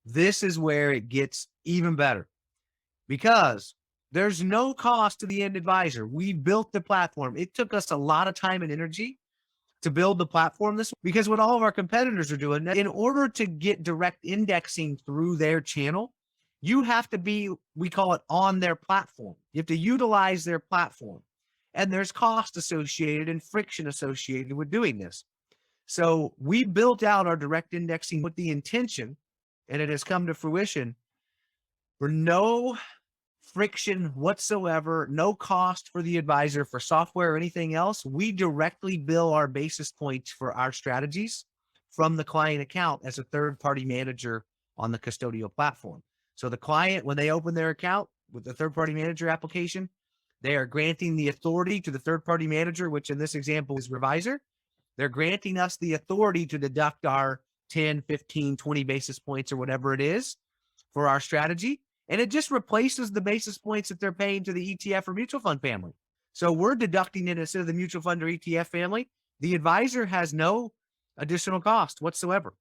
This is where it gets even better because there's no cost to the end advisor. We built the platform. It took us a lot of time and energy to build the platform this because what all of our competitors are doing, in order to get direct indexing through their channel, you have to be, we call it on their platform. You have to utilize their platform. And there's cost associated and friction associated with doing this. So we built out our direct indexing with the intention, and it has come to fruition, for no friction whatsoever, no cost for the advisor for software or anything else. We directly bill our basis points for our strategies from the client account as a third-party manager on the custodial platform. So the client, when they open their account with the third-party manager application, they are granting the authority to the third-party manager, which in this example is Revisor. They're granting us the authority to deduct our 10, 15, 20 basis points or whatever it is for our strategy. And it just replaces the basis points that they're paying to the ETF or mutual fund family. So we're deducting it instead of the mutual fund or ETF family. The advisor has no additional cost whatsoever.